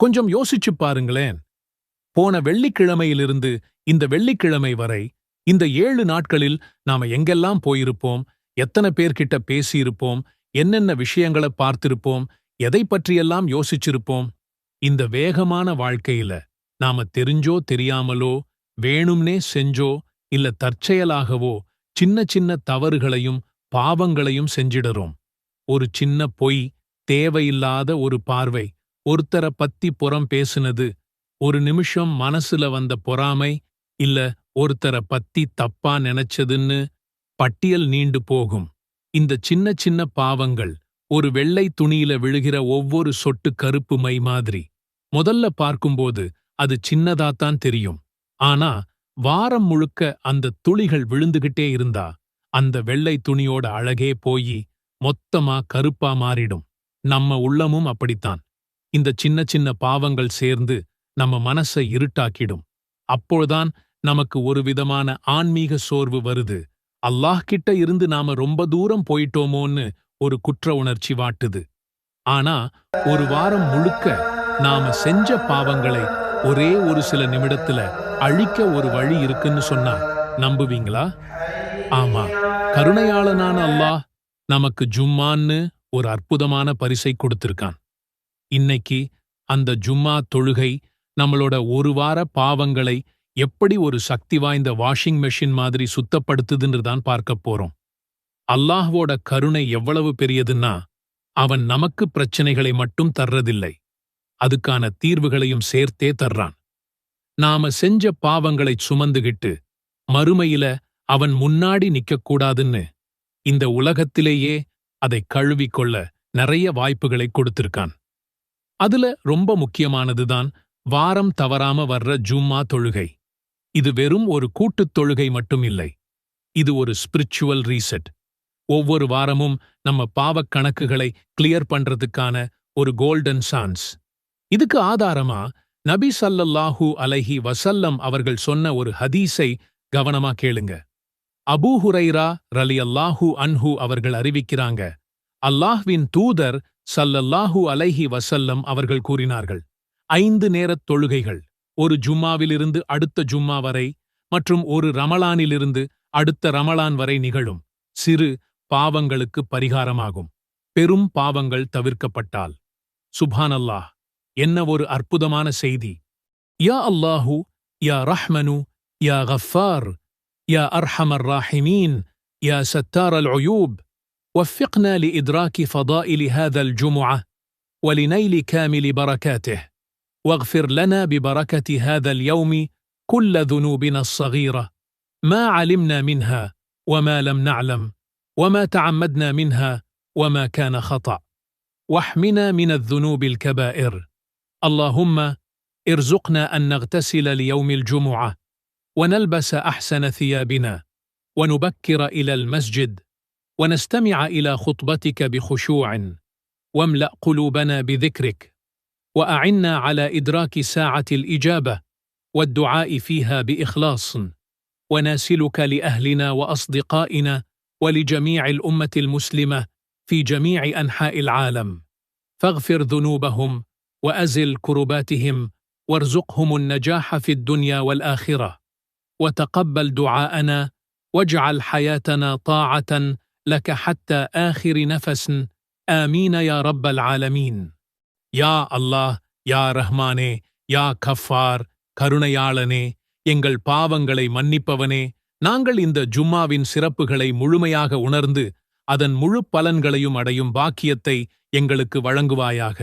கொஞ்சம் யோசிச்சுப் பாருங்களேன். போன வெள்ளிக்கிழமையிலிருந்து இந்த வெள்ளிக்கிழமை வரை இந்த 7 நாட்களில் நாம எங்கெல்லாம் போயிருப்போம், எத்தனை பேர்கிட்ட பேசியிருப்போம், என்னென்ன விஷயங்களை பார்த்திருப்போம், எதைப் பற்றியெல்லாம் யோசிச்சிருப்போம். இந்த வேகமான வாழ்க்கையில நாம தெரிஞ்சோ தெரியாமலோ, வேணும்னே செஞ்சோ இல்ல தற்செயலாகவோ சின்ன சின்ன தவறுகளையும் பாவங்களையும் செஞ்சிடறோம். ஒரு சின்ன பொய், தேவையில்லாத ஒரு பார்வை, ஒருத்தர பத்தி புறம் பேசுனது, ஒரு நிமிஷம் மனசுல வந்த பொறாமை, இல்ல ஒருத்தர பத்தி தப்பா நினைச்சதுன்னு பட்டியல் நீண்டு போகும். இந்த சின்ன சின்ன பாவங்கள் ஒரு வெள்ளை துணியில விழுகிற ஒவ்வொரு சொட்டு கருப்பு மை மாதிரி. முதல்ல பார்க்கும்போது அது சின்னதாத்தான் தெரியும். ஆனா வாரம் முழுக்க அந்த துளிகள் விழுந்துகிட்டே இருந்தா அந்த வெள்ளை துணியோட அழகே போயி மொத்தமா கருப்பா மாறிடும். நம்ம உள்ளமும் அப்படித்தான். இந்த சின்ன சின்ன பாவங்கள் சேர்ந்து நம்ம மனசை இருட்டாக்கிடும். அப்போதான் நமக்கு ஒரு விதமான ஆன்மீக சோர்வு வருது. அல்லாஹ் கிட்ட இருந்து நாம ரொம்ப தூரம் போயிட்டோமோன்னு ஒரு குற்ற உணர்ச்சி வாட்டுது. ஆனா ஒரு வாரம் முழுக்க நாம செஞ்ச பாவங்களை ஒரே ஒரு சில நிமிடத்துல அழிக்க ஒரு வழி இருக்குன்னு சொன்னா நம்புவீங்களா? ஆமா, கருணையாளனான அல்லாஹ் நமக்கு ஜும்மான்னு ஒரு அற்புதமான பரிசை கொடுத்திருக்கான். இன்னைக்கு அந்த ஜும்மா தொழுகை நம்மளோட ஒரு வார பாவங்களை எப்படி ஒரு சக்தி வாய்ந்த வாஷிங் மெஷின் மாதிரி சுத்தப்படுத்துதுன்னு தான் பார்க்கப் போறோம். அல்லாஹ்வோட கருணை எவ்வளவு பெரியதுன்னா, அவன் நமக்கு பிரச்சனைகளை மட்டும் தர்றதில்லை, அதுக்கான தீர்வுகளையும் சேர்த்தே தர்றான். நாம செஞ்ச பாவங்களைச் சுமந்துகிட்டு மறுமையில அவன் முன்னாடி நிக்கக்கூடாதுன்னு இந்த உலகத்திலேயே அதை கழுவிக்கொள்ள நிறைய வாய்ப்புகளை கொடுத்திருக்கான். அதுல ரொம்ப முக்கியமானதுதான் வாரம் தவறாம வர்ற ஜும்மா தொழுகை. இது வெறும் ஒரு கூட்டுத் தொழுகை மட்டும் இல்லை, இது ஒரு ஸ்பிரிச்சுவல் ரீசெட். ஒவ்வொரு வாரமும் நம்ம பாவக் கணக்குகளை கிளியர் பண்றதுக்கான ஒரு கோல்டன் சான்ஸ். இதுக்கு ஆதாரமா நபி ஸல்லல்லாஹு அலைஹி வஸல்லம் அவர்கள் சொன்ன ஒரு ஹதீஸை கவனமா கேளுங்க. அபூ ஹுரைரா ரலியல்லாஹு அன்ஹு அவர்கள் அறிவிக்கிறாங்க, அல்லாஹ்வின் தூதர் ஸல்லல்லாஹு அலைஹி வஸல்லம் அவர்கள் கூறினார்கள், 5 நேரத் தொழுகைகள் ஒரு ஜும்மாவிலிருந்து அடுத்த ஜும்மா வரை மற்றும் ஒரு ரமலானிலிருந்து அடுத்த ரமலான் வரை நிகழும் சிறு பாவங்களுக்கு பரிகாரமாகும். பெரும் பாவங்கள் தவிர்க்கப்பட்டால். சுப்ஹானல்லாஹ், என்ன ஒரு அற்புதமான செய்தி! யா அல்லாஹு, யா ரஹ்மனு, யா கஃபார், யா அர்ஹமர் ராஹிமீன், யா சத்தார் அல் உயூப், وفقنا لإدراك فضائل هذا الجمعة ولنيل كامل بركاته، واغفر لنا ببركة هذا اليوم كل ذنوبنا الصغيرة ما علمنا منها وما لم نعلم وما تعمدنا منها وما كان خطأ، واحمنا من الذنوب الكبائر. اللهم ارزقنا أن نغتسل ليوم الجمعة ونلبس أحسن ثيابنا ونبكر إلى المسجد ونستمع إلى خطبتك بخشوع، واملأ قلوبنا بذكرك، وأعنا على إدراك ساعة الإجابة والدعاء فيها بإخلاص، وناسلك لأهلنا وأصدقائنا ولجميع الأمة المسلمة في جميع أنحاء العالم، فاغفر ذنوبهم وأزل كرباتهم وارزقهم النجاح في الدنيا والآخرة، وتقبل دعاءنا واجعل حياتنا طاعة لك حتى آخر نفس، آمين يا رب العالمين. யா அல்லாஹ், யா ரஹ்மானே, யா கஃபார், கருணையாளனே, எங்கள் பாவங்களை மன்னிப்பவனே, நாங்கள் இந்த ஜும்மாவின் சிறப்புகளை முழுமையாக உணர்ந்து அதன் முழு பலன்களையும் அடையும் பாக்கியத்தை எங்களுக்கு வழங்குவாயாக.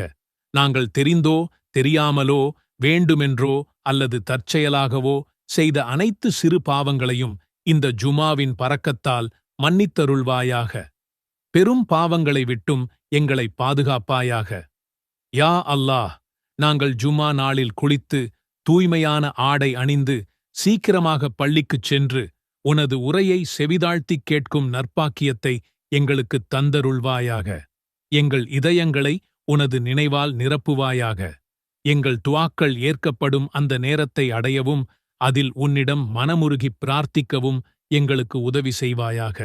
நாங்கள் தெரிந்தோ தெரியாமலோ வேண்டுமென்றோ அல்லது தற்செயலாகவோ செய்த அனைத்து சிறு பாவங்களையும் இந்த ஜுமாவின் பரக்கத்தால் மன்னித்தருள்வாயாக. பெரும் பாவங்களை விட்டும் எங்களை பாதுகாப்பாயாக. யா அல்லாஹ், நாங்கள் ஜுமா நாளில் குளித்து தூய்மையான ஆடை அணிந்து சீக்கிரமாக பள்ளிக்குச் சென்று உனது உரையை செவிதாழ்த்திக் கேட்கும் நற்பாக்கியத்தை எங்களுக்குத் தந்தருள்வாயாக. எங்கள் இதயங்களை உனது நினைவால் நிரப்புவாயாக. எங்கள் துஆக்கள் ஏற்கப்படும் அந்த நேரத்தை அடையவும் அதில் உன்னிடம் மனமுருகிப் பிரார்த்திக்கவும் எங்களுக்கு உதவி செய்வாயாக.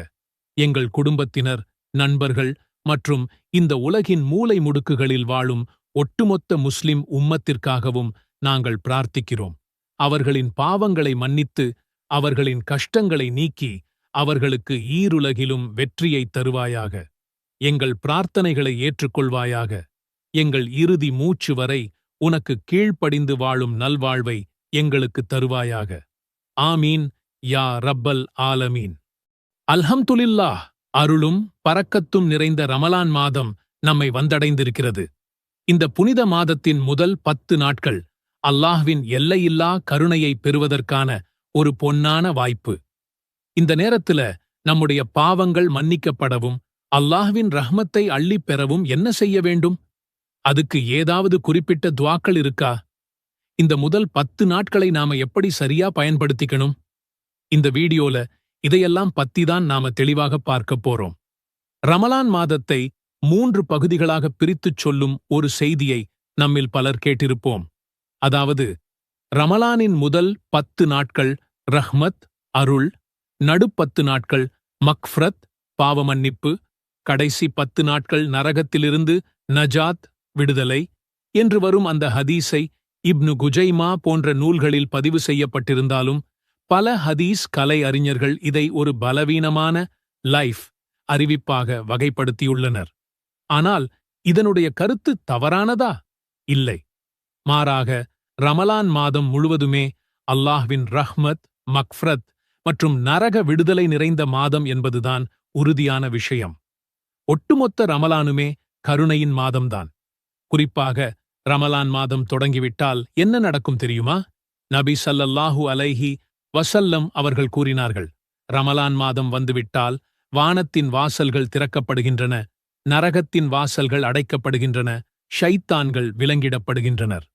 எங்கள் குடும்பத்தினர், நண்பர்கள் மற்றும் இந்த உலகின் மூலை முடுக்குகளில் வாழும் ஒட்டுமொத்த முஸ்லிம் உம்மத்திற்காகவும் நாங்கள் பிரார்த்திக்கிறோம். அவர்களின் பாவங்களை மன்னித்து அவர்களின் கஷ்டங்களை நீக்கி அவர்களுக்கு ஈருலகிலும் வெற்றியைத் தருவாயாக. எங்கள் பிரார்த்தனைகளை ஏற்றுக்கொள்வாயாக. எங்கள் இறுதி மூச்சு வரை உனக்கு கீழ்ப்படிந்து வாழும் நல்வாழ்வை எங்களுக்கு தருவாயாக. ஆமீன் யா ரப்பல் ஆலமீன். அல்ஹம்துலில்லாஹ். அருளும் பரக்கத்தும் நிறைந்த ரமலான் மாதம் நம்மை வந்தடைந்திருக்கிறது. இந்த புனித மாதத்தின் முதல் 10 நாட்கள் அல்லாஹ்வின் எல்லையில்லா கருணையை பெறுவதற்கான ஒரு பொன்னான வாய்ப்பு. இந்த நேரத்துல நம்முடைய பாவங்கள் மன்னிக்கப்படவும் அல்லாஹ்வின் ரஹ்மத்தை அள்ளிப் பெறவும் என்ன செய்ய வேண்டும்? அதுக்கு ஏதாவது குறிப்பிட்ட துஆக்கள் இருக்கா? இந்த முதல் 10 நாட்களை நாம எப்படி சரியா பயன்படுத்திக்கணும்? இந்த வீடியோல இதையெல்லாம் பத்திதான் நாம தெளிவாக பார்க்கப் போறோம். ரமலான் மாதத்தை 3 பகுதிகளாக பிரித்துச் சொல்லும் ஒரு செய்தியை நம்மில் பலர் கேட்டிருப்போம். அதாவது, ரமலானின் முதல் 10 நாட்கள் ரஹ்மத், அருள், நடு 10 நாட்கள் மக்ஃப்ரத், பாவமன்னிப்பு, கடைசி 10 நாட்கள் நரகத்திலிருந்து நஜாத், விடுதலை என்று வரும் அந்த ஹதீஸை இப்னு குஜைமா போன்ற நூல்களில் பதிவு செய்யப்பட்டிருந்தாலும் பல ஹதீஸ் கலை அறிஞர்கள் இதை ஒரு பலவீனமான லைஃப் அறிவிப்பாக வகைப்படுத்தியுள்ளனர். ஆனால் இதனுடைய கருத்து தவறானதா? இல்லை. மாறாக ரமலான் மாதம் முழுவதுமே அல்லாஹ்வின் ரஹ்மத், மக்ஃப்ரத் மற்றும் நரக விடுதலை நிறைந்த மாதம் என்பதுதான் உறுதியான விஷயம். ஒட்டுமொத்த ரமலானுமே கருணையின் மாதம்தான். குறிப்பாக ரமலான் மாதம் தொடங்கிவிட்டால் என்ன நடக்கும் தெரியுமா? நபி ஸல்லல்லாஹு அலைஹி வஸல்லம் அவர்கள் கூறினார்கள், ரமலான் மாதம் வந்துவிட்டால் வானத்தின் வாசல்கள் திறக்கப்படுகின்றன, நரகத்தின் வாசல்கள் அடைக்கப்படுகின்றன, ஷைத்தான்கள் விலங்கிடப்படுகின்றனர்.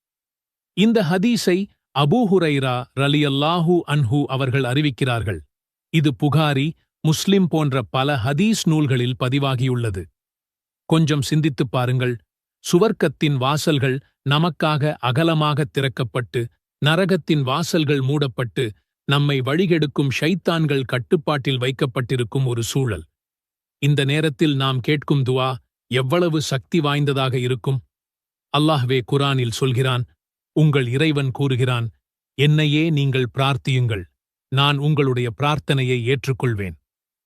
இந்த ஹதீஸை அபூ ஹுரைரா ரலியல்லாஹு அன்ஹு அவர்கள் அறிவிக்கிறார்கள். இது புகாரி, முஸ்லிம் போன்ற பல ஹதீஸ் நூல்களில் பதிவாகியுள்ளது. கொஞ்சம் சிந்தித்துப் பாருங்கள். சுவர்க்கத்தின் வாசல்கள் நமக்காக அகலமாக திறக்கப்பட்டு நரகத்தின் வாசல்கள் மூடப்பட்டு நம்மை வழிகெடுக்கும் ஷைத்தான்கள் கட்டுப்பாட்டில் வைக்கப்பட்டிருக்கும் ஒரு சூழல். இந்த நேரத்தில் நாம் கேட்கும் துஆ எவ்வளவு சக்தி வாய்ந்ததாக இருக்கும்? அல்லாஹ்வே குர்ஆனில் சொல்கிறான், உங்கள் இறைவன் கூறுகிறான், என்னையே நீங்கள் பிரார்த்தியுங்கள், நான் உங்களுடைய பிரார்த்தனையை ஏற்றுக்கொள்வேன்.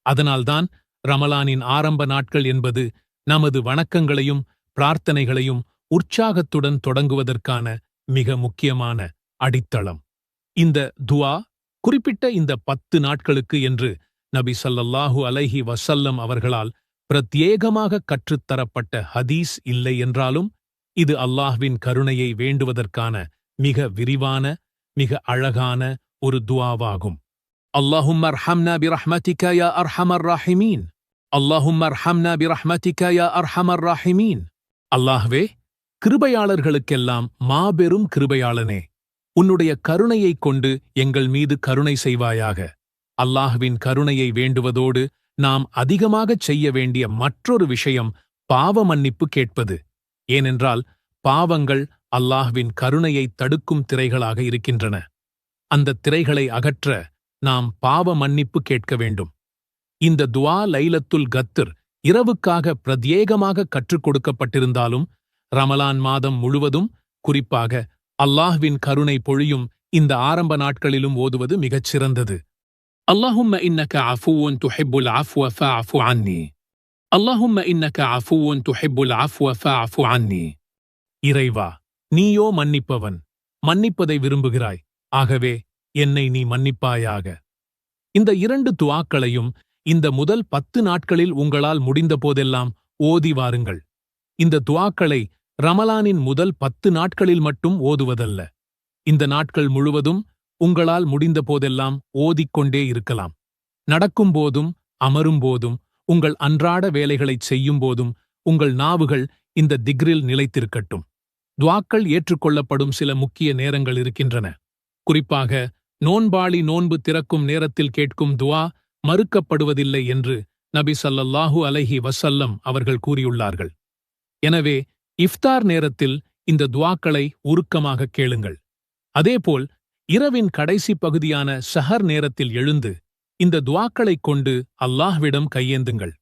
அதனால்தான் ரமலானின் ஆரம்ப நாட்கள் என்பது நமது வணக்கங்களையும் பிரார்த்தனைகளையும் உற்சாகத்துடன் தொடங்குவதற்கான மிக முக்கியமான அடித்தளம். இந்த துஆ குறிப்பிட்ட இந்த 10 நாட்களுக்கு என்று நபி ஸல்லல்லாஹு அலைஹி வஸல்லம் அவர்களால் பிரத்யேகமாக கற்றுத்தரப்பட்ட ஹதீஸ் இல்லை என்றாலும் இது அல்லாஹ்வின் கருணையை வேண்டுவதற்கான மிக விரிவான, மிக அழகான ஒரு துஆவாகும். அல்லாஹும்ம அர்ஹம்னா பிரஹ்மதிக யா அர்ஹமர் ராஹிமீன். அல்லாஹும்ம அர்ஹம்னா பிரஹ்மதிக யா அர்ஹமர் ராஹிமீன். அல்லாஹ்வே, கிருபையாளர்களுக்கெல்லாம் மாபெரும் கிருபையாளனே, உன்னுடைய கருணையைக் கொண்டு எங்கள் மீது கருணை செய்வாயாக. அல்லாஹ்வின் கருணையை வேண்டுவதோடு நாம் அதிகமாகச் செய்ய வேண்டிய மற்றொரு விஷயம் பாவ மன்னிப்பு கேட்பது. ஏனென்றால் பாவங்கள் அல்லாஹ்வின் கருணையை தடுக்கும் திரைகளாக இருக்கின்றன. அந்த திரைகளை அகற்ற நாம் பாவ மன்னிப்பு கேட்க வேண்டும். இந்த துஆ லைலத்துல் கத்ர் இரவுக்காக பிரத்யேகமாக கற்றுக் கொடுக்கப்பட்டிருந்தாலும் ரமலான் மாதம் முழுவதும், குறிப்பாக அல்லாஹ்வின் கருணை பொழியும் இந்த ஆரம்ப நாட்களிலும் ஓதுவது மிகச் சிறந்தது. அல்லாஹும்ம இன்னக அஃபுவுன் துஹிப்புல் அஃப்வ ஃபஅஃபு அன்னி. அல்லாஹும்ம இன்னக அஃபுவுன் துஹிப்புல் அஃப்வ ஃபஅஃபு அன்னி. இறைவா, நீயோ மன்னிப்பவன், மன்னிப்பதை விரும்புகிறாய், ஆகவே என்னை நீ மன்னிப்பாயாக. இந்த 2 துஆக்களையும் இந்த முதல் 10 நாட்களில் உங்களால் முடிந்த போதெல்லாம் ஓதி வாருங்கள். இந்த துஆக்களை ரமலானின் முதல் 10 நாட்களில் மட்டும் ஓதுவதல்ல, இந்த நாட்கள் முழுவதும் உங்களால் முடிந்த போதெல்லாம் ஓதிக்கொண்டே இருக்கலாம். நடக்கும்போதும் அமரும்போதும் உங்கள் அன்றாட வேலைகளைச் செய்யும்போதும் உங்கள் நாவுகள் இந்த திக்ரில் நிலைத்திருக்கட்டும். துஆக்கள் ஏற்றுக்கொள்ளப்படும் சில முக்கிய நேரங்கள் இருக்கின்றன. குறிப்பாக நோன்பாளி நோன்பு திறக்கும் நேரத்தில் கேட்கும் துஆ மறுக்கப்படுவதில்லை என்று நபி ஸல்லல்லாஹு அலைஹி வஸல்லம் அவர்கள் கூறியுள்ளார்கள். எனவே இஃப்தார் நேரத்தில் இந்த துஆக்களை உருக்கமாக கேளுங்கள். அதேபோல் இரவின் கடைசி பகுதியான சஹர் நேரத்தில் எழுந்து இந்த துஆக்களைக் கொண்டு அல்லாஹ்விடம் கையேந்துங்கள்.